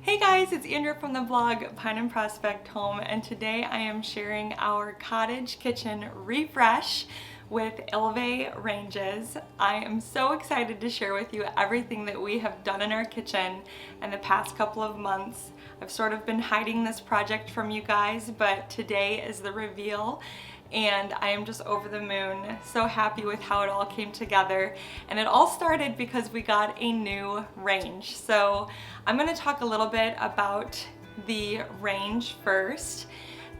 Hey guys, it's Andrea from the blog Pine and Prospect Home, and today I am sharing our cottage kitchen refresh with Ilve ranges. I am so excited to share with you everything that we have done in our kitchen in the past couple of months. I've sort of been hiding this project from you guys, but today is the reveal. And I am just over the moon, so happy with how it all came together. And it all started because we got a new range. So I'm gonna talk a little bit about the range first,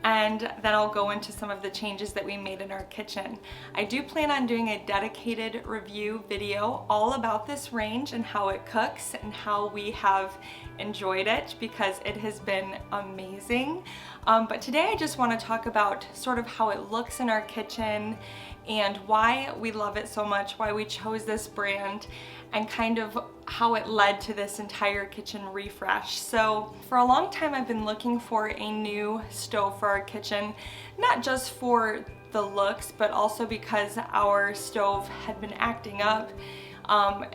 and then I'll go into some of the changes that we made in our kitchen. I do plan on doing a dedicated review video all about this range and how it cooks and how we have enjoyed it, because it has been amazing. But today I just want to talk about sort of how it looks in our kitchen and why we love it so much, why we chose this brand, and kind of how it led to this entire kitchen refresh. So for a long time I've been looking for a new stove for our kitchen, not just for the looks, but also because our stove had been acting up.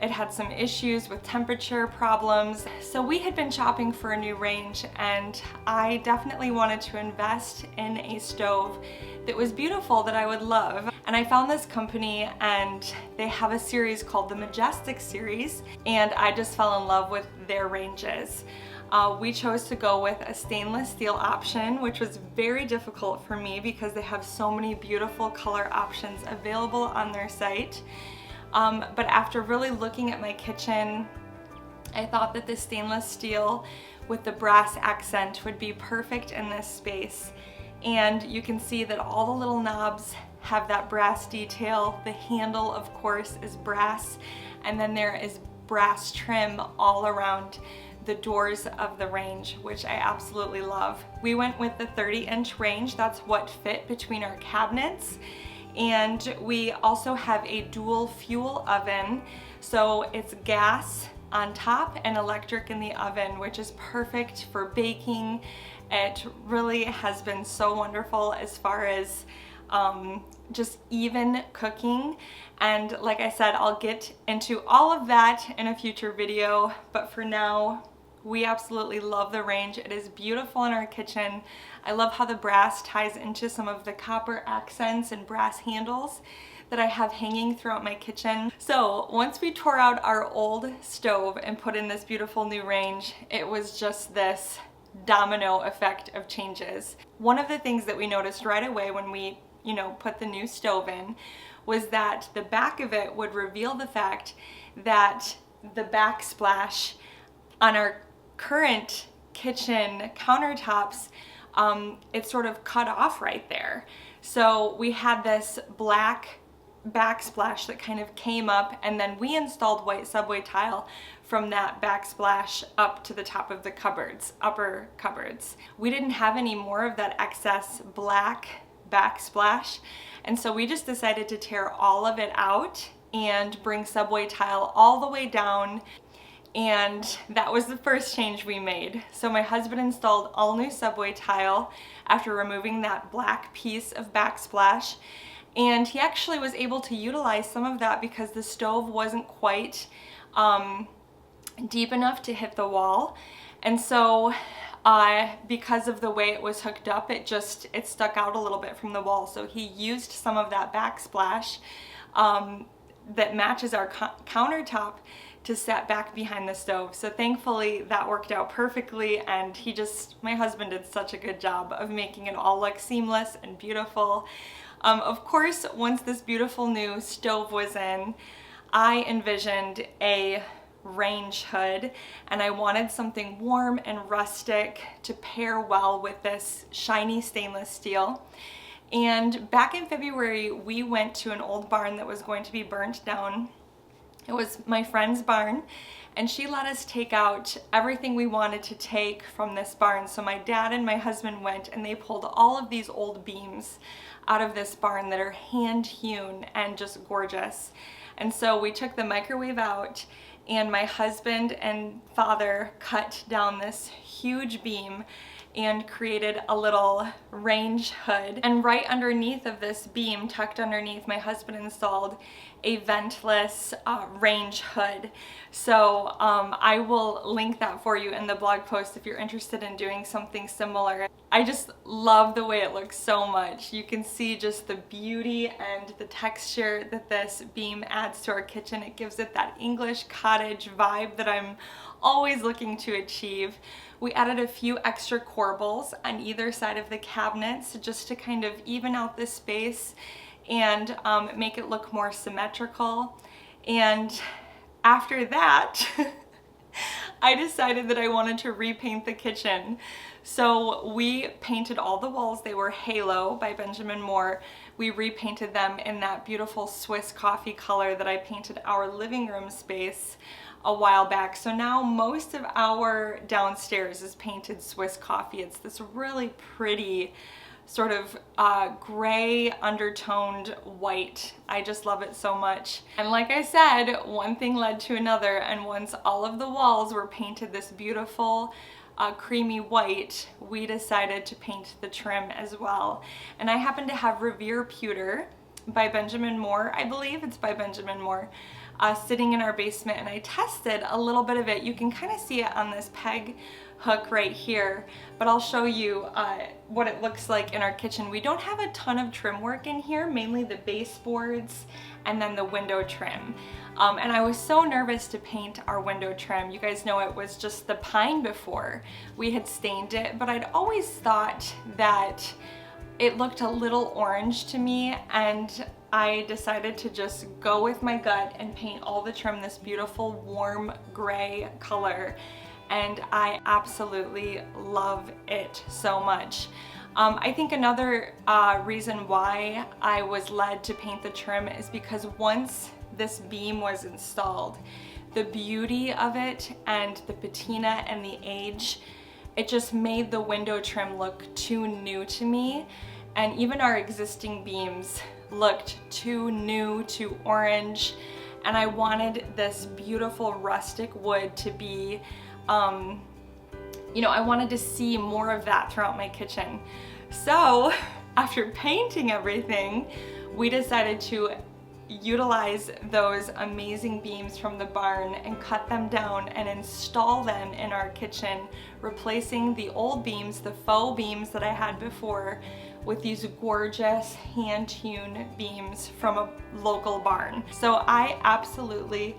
It had some issues with temperature problems. So we had been shopping for a new range, and I definitely wanted to invest in a stove that was beautiful, that I would love. And I found this company, and they have a series called the Majestic series, and I just fell in love with their ranges. We chose to go with a stainless steel option, which was very difficult for me because they have so many beautiful color options available on their site. But after really looking at my kitchen, I thought that the stainless steel with the brass accent would be perfect in this space. And you can see that all the little knobs have that brass detail. The handle, of course, is brass, and then there is brass trim all around the doors of the range, which I absolutely love. We went with the 30-inch range. That's what fit between our cabinets. And we also have a dual fuel oven, so it's gas on top and electric in the oven, which is perfect for baking. It really has been so wonderful as far as just even cooking. And like I said, I'll get into all of that in a future video, but for now, we absolutely love the range. It is beautiful in our kitchen. I love how the brass ties into some of the copper accents and brass handles that I have hanging throughout my kitchen. So once we tore out our old stove and put in this beautiful new range, it was just this domino effect of changes. One of the things that we noticed right away when we, put the new stove in was that the back of it would reveal the fact that the backsplash on our current kitchen countertops, it sort of cut off right there. So we had this black backsplash that kind of came up, and then we installed white subway tile from that backsplash up to the top of the cupboards, upper cupboards. We didn't have any more of that excess black backsplash, and so we just decided to tear all of it out and bring subway tile all the way down. And that was the first change we made. So my husband installed all new subway tile after removing that black piece of backsplash. And he actually was able to utilize some of that because the stove wasn't quite deep enough to hit the wall. And so because of the way it was hooked up, it stuck out a little bit from the wall. So he used some of that backsplash that matches our countertop to set back behind the stove. So thankfully that worked out perfectly, and my husband did such a good job of making it all look seamless and beautiful. Of course, once this beautiful new stove was in, I envisioned a range hood, and I wanted something warm and rustic to pair well with this shiny stainless steel. And back in February, we went to an old barn that was going to be burnt down. It was my friend's barn, and she let us take out everything we wanted to take from this barn. So my dad and my husband went, and they pulled all of these old beams out of this barn that are hand hewn and just gorgeous. And so we took the microwave out, and my husband and father cut down this huge beam and created a little range hood. And right underneath of this beam, tucked underneath, my husband installed a ventless range hood. So I will link that for you in the blog post if you're interested in doing something similar. I just love the way it looks so much. You can see just the beauty and the texture that this beam adds to our kitchen. It gives it that English cottage vibe that I'm always looking to achieve. We added a few extra corbels on either side of the cabinets just to kind of even out the space and make it look more symmetrical. And after that, I decided that I wanted to repaint the kitchen. So we painted all the walls. They were Halo by Benjamin Moore. We repainted them in that beautiful Swiss coffee color that I painted our living room space a while back. So now most of our downstairs is painted Swiss coffee. It's this really pretty sort of gray undertoned white. I just love it so much. And like I said, one thing led to another, and once all of the walls were painted this beautiful creamy white, we decided to paint the trim as well. And I happen to have Revere Pewter by Benjamin Moore, I believe it's by Benjamin Moore, sitting in our basement, and I tested a little bit of it. You can kind of see it on this peg hook right here, but I'll show you what it looks like in our kitchen. We don't have a ton of trim work in here, mainly the baseboards and then the window trim. And I was so nervous to paint our window trim. You guys know it was just the pine before. We had stained it, but I'd always thought that it looked a little orange to me, and I decided to just go with my gut and paint all the trim this beautiful warm gray color, and I absolutely love it so much. I think another reason why I was led to paint the trim is because once this beam was installed, the beauty of it and the patina and the age, it just made the window trim look too new to me. And even our existing beams looked too new, too orange. And I wanted this beautiful rustic wood to be, you know, I wanted to see more of that throughout my kitchen. So after painting everything, we decided to utilize those amazing beams from the barn and cut them down and install them in our kitchen, replacing the old beams, the faux beams that I had before, with these gorgeous hand-hewn beams from a local barn. So I absolutely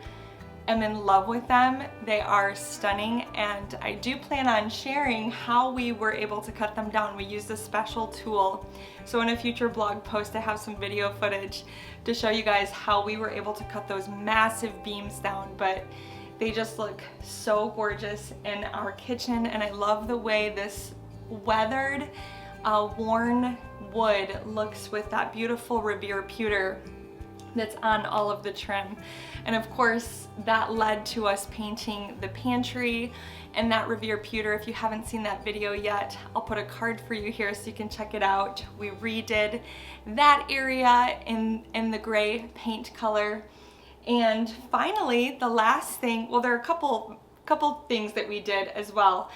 am in love with them. They are stunning, and I do plan on sharing how we were able to cut them down. We used a special tool. So in a future blog post, I have some video footage to show you guys how we were able to cut those massive beams down, but they just look so gorgeous in our kitchen, and I love the way this weathered, worn wood looks with that beautiful Revere Pewter that's on all of the trim. And of course, that led to us painting the pantry and that Revere Pewter. If you haven't seen that video yet, I'll put a card for you here so you can check it out. We redid that area in the gray paint color. And finally, the last thing, well, there are a couple things that we did as well.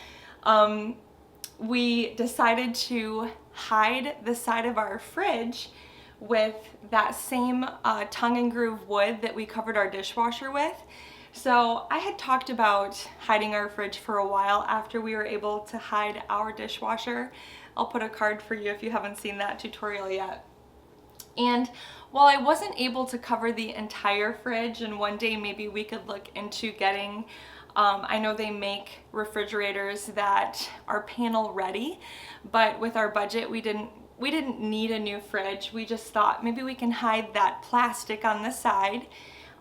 We decided to hide the side of our fridge with that same tongue and groove wood that we covered our dishwasher with. So I had talked about hiding our fridge for a while after we were able to hide our dishwasher. I'll put a card for you if you haven't seen that tutorial yet. And while I wasn't able to cover the entire fridge, and one day maybe we could look into getting, I know they make refrigerators that are panel ready, but with our budget we didn't need a new fridge. We just thought maybe we can hide that plastic on the side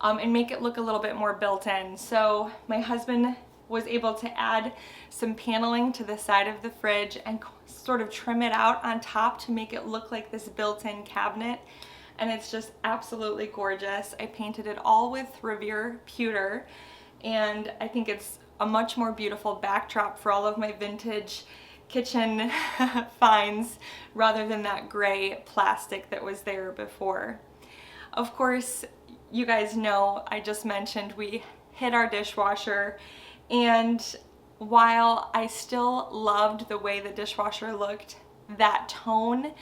and make it look a little bit more built in. So my husband was able to add some paneling to the side of the fridge and sort of trim it out on top to make it look like this built-in cabinet. And it's just absolutely gorgeous. I painted it all with Revere Pewter, and I think it's a much more beautiful backdrop for all of my vintage kitchen finds rather than that gray plastic that was there before. Of course, you guys know, I just mentioned we hid our dishwasher, and while I still loved the way the dishwasher looked, that tone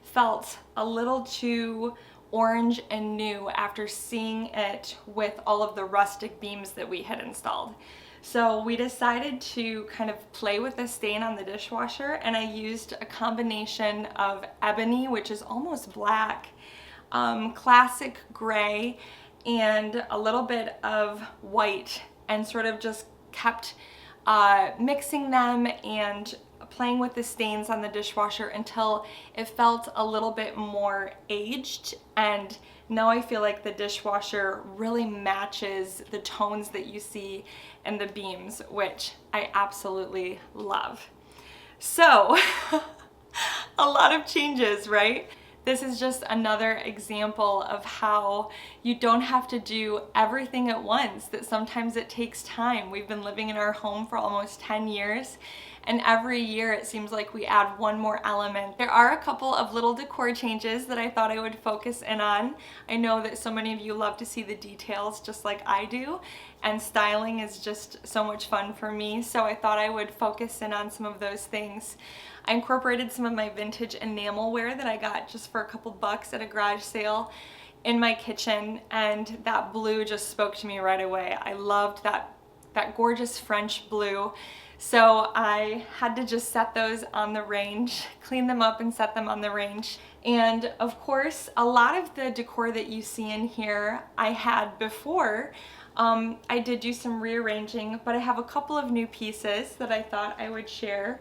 felt a little too orange and new after seeing it with all of the rustic beams that we had installed. So we decided to kind of play with the stain on the dishwasher, and I used a combination of ebony, which is almost black, classic gray, and a little bit of white, and sort of just kept mixing them and playing with the stains on the dishwasher until it felt a little bit more aged. And now I feel like the dishwasher really matches the tones that you see in the beams, which I absolutely love. So a lot of changes, right? This is just another example of how you don't have to do everything at once, that sometimes it takes time. We've been living in our home for almost 10 years, and every year it seems like we add one more element. There are a couple of little decor changes that I thought I would focus in on. I know that so many of you love to see the details just like I do, and styling is just so much fun for me, so I thought I would focus in on some of those things. I incorporated some of my vintage enamelware that I got just for a couple bucks at a garage sale in my kitchen, and that blue just spoke to me right away. I loved that gorgeous French blue. So I had to just set those on the range, clean them up and set them on the range. And of course, a lot of the decor that you see in here I had before. I did do some rearranging, but I have a couple of new pieces that I thought I would share.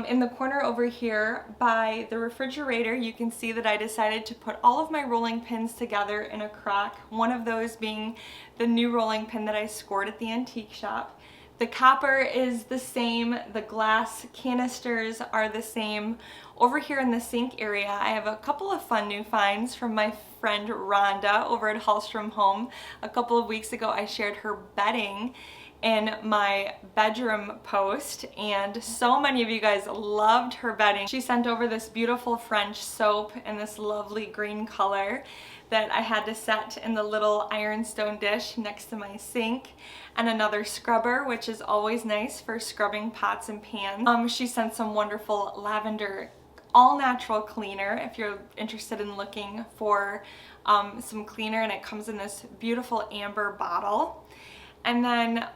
In the corner over here by the refrigerator, you can see that I decided to put all of my rolling pins together in a crock, one of those being the new rolling pin that I scored at the antique shop. The copper is the same, the glass canisters are the same. Over here in the sink area, I have a couple of fun new finds from my friend Rhonda over at Hallstrom Home. A couple of weeks ago, I shared her bedding in my bedroom post, and so many of you guys loved her bedding. She sent over this beautiful French soap in this lovely green color that I had to set in the little ironstone dish next to my sink, and another scrubber, which is always nice for scrubbing pots and pans. She sent some wonderful lavender all-natural cleaner if you're interested in looking for some cleaner, and it comes in this beautiful amber bottle. And then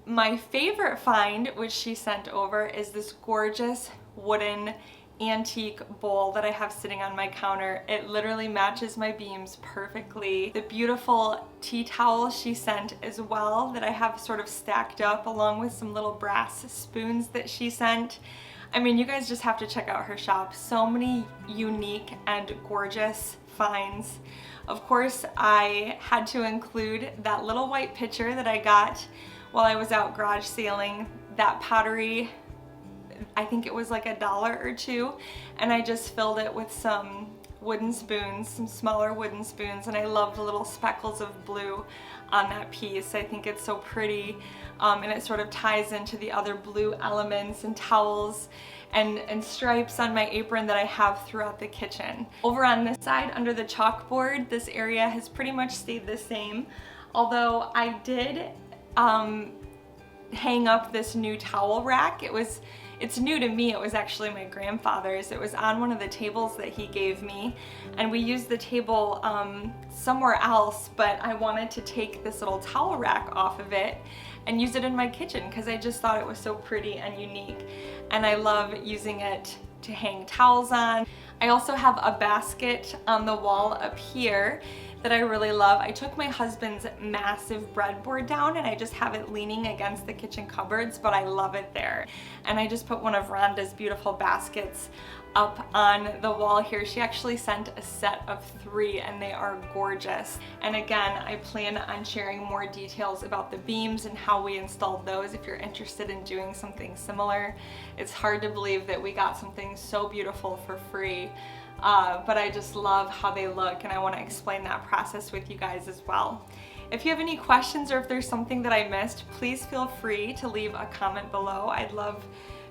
my favorite find, which she sent over, is this gorgeous wooden antique bowl that I have sitting on my counter. It literally matches my beams perfectly. The beautiful tea towel she sent as well that I have sort of stacked up, along with some little brass spoons that she sent. I mean, you guys just have to check out her shop. So many unique and gorgeous finds. Of course, I had to include that little white pitcher that I got while I was out garage sailing. That pottery, I think it was like $1 or $2, and I just filled it with some wooden spoons, some smaller wooden spoons, and I love the little speckles of blue on that piece. I think it's so pretty, and it sort of ties into the other blue elements and towels and stripes on my apron that I have throughout the kitchen. Over on this side, under the chalkboard, this area has pretty much stayed the same, although I did hang up this new towel rack. It's new to me. It was actually my grandfather's. It was on one of the tables that he gave me, and we used the table somewhere else, but I wanted to take this little towel rack off of it and use it in my kitchen because I just thought it was so pretty and unique, and I love using it to hang towels on. I also have a basket on the wall up here that I really love. I took my husband's massive breadboard down and I just have it leaning against the kitchen cupboards, but I love it there. And I just put one of Rhonda's beautiful baskets up on the wall here. She actually sent a set of 3 and they are gorgeous. And again, I plan on sharing more details about the beams and how we installed those if you're interested in doing something similar. It's hard to believe that we got something so beautiful for free. But I just love how they look, and I want to explain that process with you guys as well. If you have any questions or if there's something that I missed, please feel free to leave a comment below. I'd love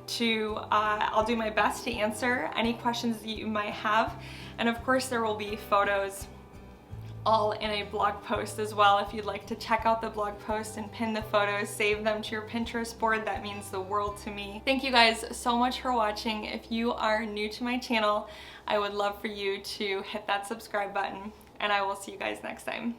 to, I'll do my best to answer any questions that you might have. And of course there will be photos all in a blog post as well. If you'd like to check out the blog post and pin the photos, save them to your Pinterest board, that means the world to me. Thank you guys so much for watching. If you are new to my channel, I would love for you to hit that subscribe button, and I will see you guys next time.